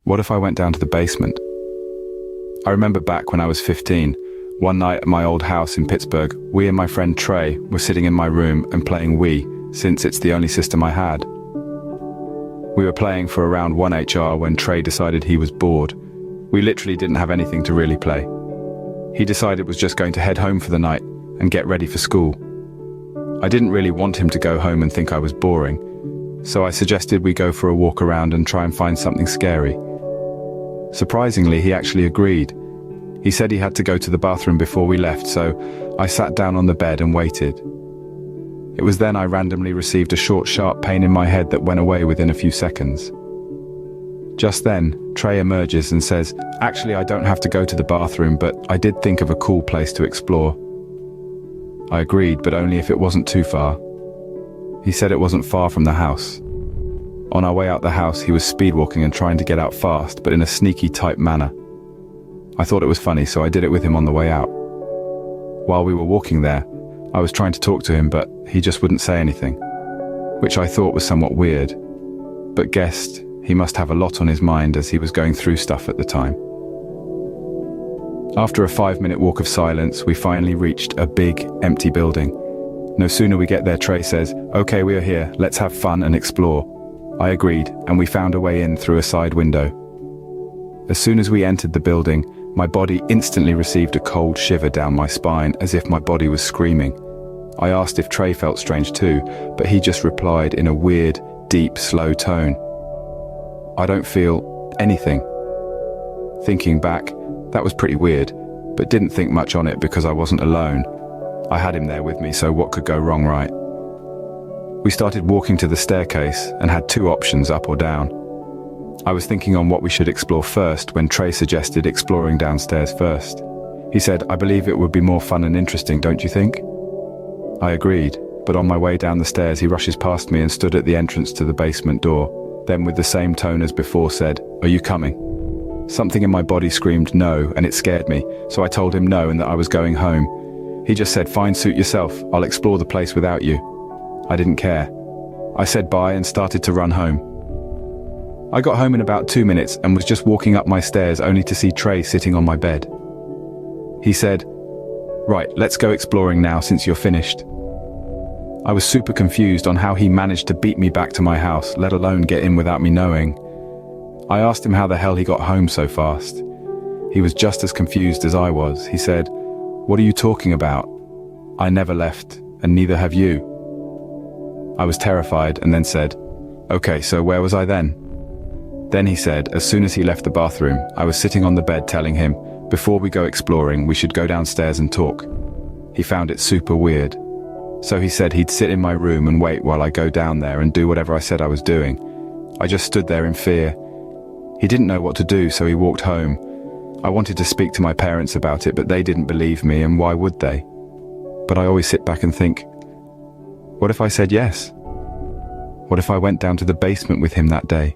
What if I went down to the basement? I remember back when I was 15, one night at my old house in Pittsburgh, we and my friend Trey were sitting in my room and playing Wii, since it's the only system I had. We were playing for around 1HR when Trey decided he was bored. We literally didn't have anything to really play. He decided was just going to head home for the night and get ready for school. I didn't really want him to go home and think I was boring, so I suggested we go for a walk around and try and find something scary. Surprisingly, he actually agreed. He said he had to go to the bathroom before we left, so I sat down on the bed and waited. It was then I randomly received a short, sharp pain in my head that went away within a few seconds. Just then, Trey emerges and says, "Actually, I don't have to go to the bathroom, but I did think of a cool place to explore." I agreed, but only if it wasn't too far. He said it wasn't far from the house. On our way out the house, he was speedwalking and trying to get out fast, but in a sneaky type manner. I thought it was funny, so I did it with him on the way out. While we were walking there, I was trying to talk to him, but he just wouldn't say anything, which I thought was somewhat weird, but guessed he must have a lot on his mind as he was going through stuff at the time. After a 5-minute walk of silence, we finally reached a big, empty building. No sooner we get there, Trey says, "Okay, we are here, let's have fun and explore." I agreed, and we found a way in through a side window. As soon as we entered the building, my body instantly received a cold shiver down my spine, as if my body was screaming. I asked if Trey felt strange too, but he just replied in a weird, deep, slow tone, "I don't feel anything." Thinking back, that was pretty weird, but didn't think much on it because I wasn't alone. I had him there with me, so what could go wrong, right? We started walking to the staircase and had 2 options, up or down. I was thinking on what we should explore first when Trey suggested exploring downstairs first. He said, "I believe it would be more fun and interesting, don't you think?" I agreed, but on my way down the stairs he rushes past me and stood at the entrance to the basement door, then with the same tone as before said, "Are you coming?" Something in my body screamed no, and it scared me, so I told him no and that I was going home. He just said, "Fine, suit yourself, I'll explore the place without you." I didn't care. I said bye and started to run home. I got home in about 2 minutes and was just walking up my stairs only to see Trey sitting on my bed. He said, "Right, let's go exploring now since you're finished." I was super confused on how he managed to beat me back to my house, let alone get in without me knowing. I asked him how the hell he got home so fast. He was just as confused as I was. He said, "What are you talking about? I never left, and neither have you." I was terrified and then said, "Okay, so where was I then?" Then he said, as soon as he left the bathroom, I was sitting on the bed telling him, "Before we go exploring, we should go downstairs and talk." He found it super weird. So he said he'd sit in my room and wait while I go down there and do whatever I said I was doing. I just stood there in fear. He didn't know what to do, so he walked home. I wanted to speak to my parents about it, but they didn't believe me, and why would they? But I always sit back and think, what if I said yes? What if I went down to the basement with him that day?